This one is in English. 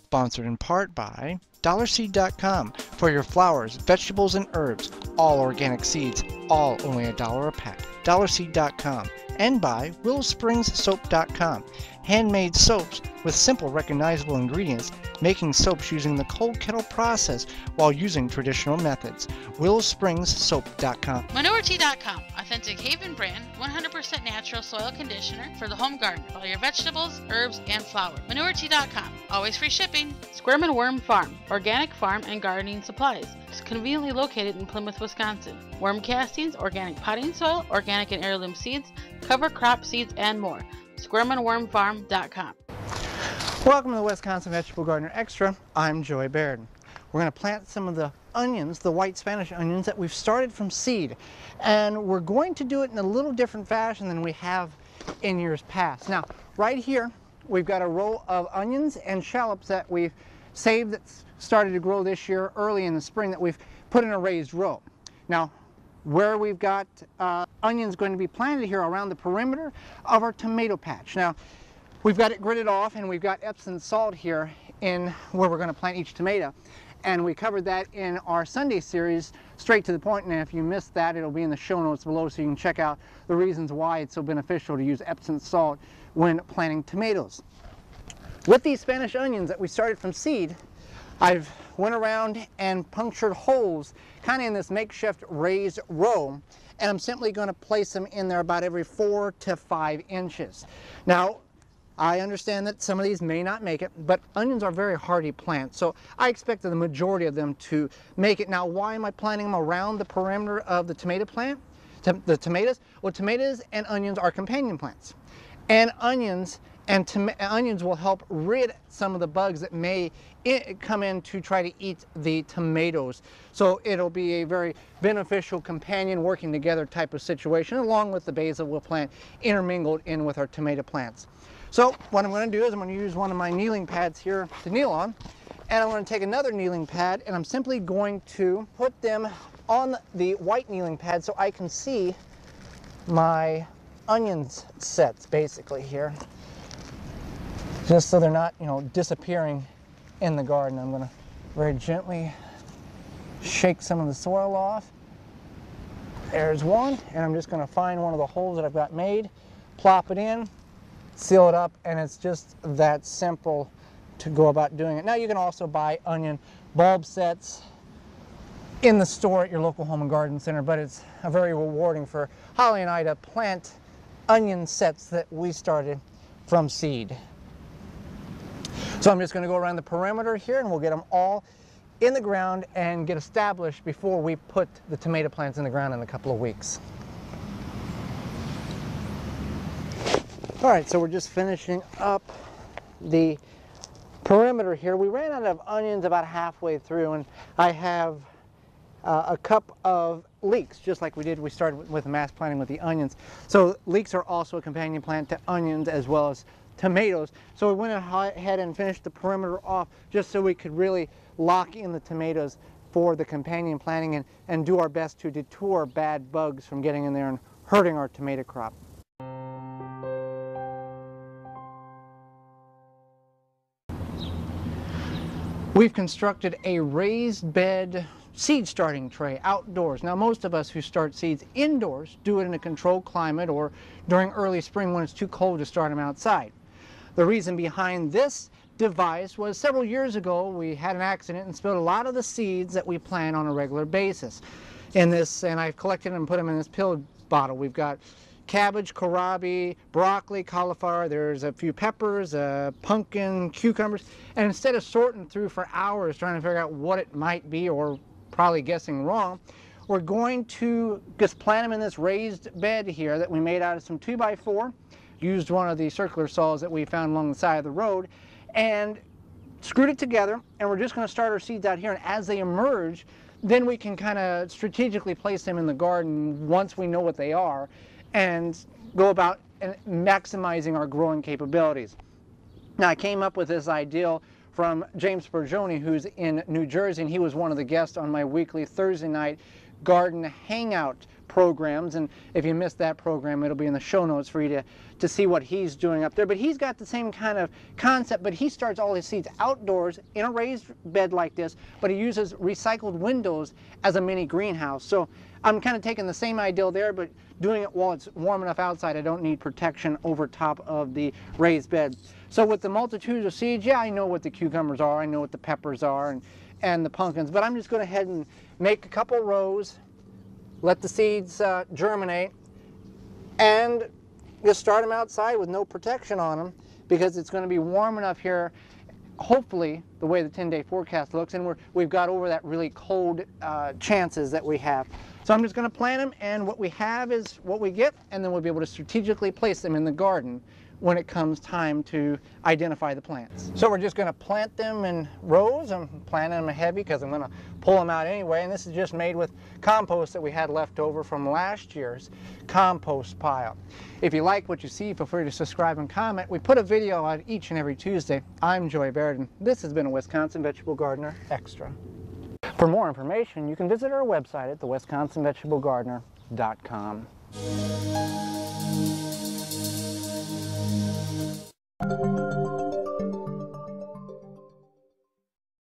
Sponsored in part by DollarSeed.com for your flowers, vegetables, and herbs. All organic seeds, all only $1 a pack. DollarSeed.com. And by WillowSpringsSoap.com. Handmade soaps with simple, recognizable ingredients, making soaps using the cold kettle process while using traditional methods. WillowSpringsSoap.com. ManureTea.com, authentic Haven brand, 100% natural soil conditioner for the home garden, all your vegetables, herbs, and flowers. ManureTea.com, always free shipping. Squirm and Worm Farm, organic farm and gardening supplies. It's conveniently located in Plymouth, Wisconsin. Worm castings, organic potting soil, organic and heirloom seeds, cover crop seeds, and more. SquirmandWormFarm.com. Welcome to the Wisconsin Vegetable Gardener Extra. I'm Joy Baird. We're going to plant some of the onions, the white Spanish onions that we've started from seed. And we're going to do it in a little different fashion than we have in years past. Now, right here, we've got a row of onions and shallots that we've saved that started to grow this year early in the spring that we've put in a raised row. Now, where we've got onions going to be planted here around the perimeter of our tomato patch. Now, we've got it gridded off and we've got Epsom salt here in where we're going to plant each tomato. And we covered that in our Sunday series, Straight to the Point. And if you missed that, it'll be in the show notes below so you can check out the reasons why it's so beneficial to use Epsom salt when planting tomatoes. With these Spanish onions that we started from seed, I've went around and punctured holes kind of in this makeshift raised row, and I'm simply going to place them in there about every 4 to 5 inches. Now, I understand that some of these may not make it, but onions are very hardy plants, so I expect the majority of them to make it. Now, why am I planting them around the perimeter of the tomato plant? The tomatoes? Well, tomatoes and onions are companion plants, and onions will help rid some of the bugs that may come in to try to eat the tomatoes. So it'll be a very beneficial companion working together type of situation, along with the basil we'll plant intermingled in with our tomato plants. So what I'm going to do is I'm going to use one of my kneeling pads here to kneel on, and I'm going to take another kneeling pad and I'm simply going to put them on the white kneeling pad so I can see my onions sets basically here. Just so they're not, disappearing in the garden. I'm going to very gently shake some of the soil off. There's one, and I'm just going to find one of the holes that I've got made, plop it in, seal it up, and it's just that simple to go about doing it. Now you can also buy onion bulb sets in the store at your local home and garden center, but it's very rewarding for Holly and I to plant onion sets that we started from seed. So I'm just going to go around the perimeter here and we'll get them all in the ground and get established before we put the tomato plants in the ground in a couple of weeks. All right, so we're just finishing up the perimeter here. We ran out of onions about halfway through, and I have a cup of leeks, just like we started with mass planting with the onions. So leeks are also a companion plant to onions as well as tomatoes. So we went ahead and finished the perimeter off just so we could really lock in the tomatoes for the companion planting and do our best to deter bad bugs from getting in there and hurting our tomato crop. We've constructed a raised bed seed starting tray outdoors. Now, most of us who start seeds indoors do it in a controlled climate or during early spring when it's too cold to start them outside. The reason behind this device was several years ago we had an accident and spilled a lot of the seeds that we plant on a regular basis in this, and I've collected them and put them in this pill bottle. We've got cabbage, kohlrabi, broccoli, cauliflower, there's a few peppers, pumpkin, cucumbers, and instead of sorting through for hours trying to figure out what it might be or probably guessing wrong, we're going to just plant them in this raised bed here that we made out of some 2x4, used one of the circular saws that we found along the side of the road, and screwed it together, and we're just going to start our seeds out here, and as they emerge, then we can kind of strategically place them in the garden once we know what they are, and go about maximizing our growing capabilities. Now, I came up with this idea from James Bergioni, who's in New Jersey, and he was one of the guests on my weekly Thursday night garden hangout programs, and if you missed that program, it'll be in the show notes for you to see what he's doing up there. But he's got the same kind of concept, but he starts all his seeds outdoors in a raised bed like this, but he uses recycled windows as a mini greenhouse. So I'm kind of taking the same idea there, but doing it while it's warm enough outside. I don't need protection over top of the raised bed. So with the multitudes of seeds, yeah, I know what the cucumbers are, I know what the peppers are, and the pumpkins, but I'm just going to head and make a couple rows, let the seeds germinate, and just start them outside with no protection on them, because it's going to be warm enough here, hopefully, the way the 10-day forecast looks, and we've got over that really cold chances that we have. So I'm just going to plant them, and what we have is what we get, and then we'll be able to strategically place them in the garden when it comes time to identify the plants. So we're just going to plant them in rows. I'm planting them heavy because I'm going to pull them out anyway, and this is just made with compost that we had left over from last year's compost pile. If you like what you see, feel free to subscribe and comment. We put a video out each and every Tuesday. I'm Joy Baird, and this has been a Wisconsin Vegetable Gardener Extra. For more information, you can visit our website at thewisconsinvegetablegardener.com.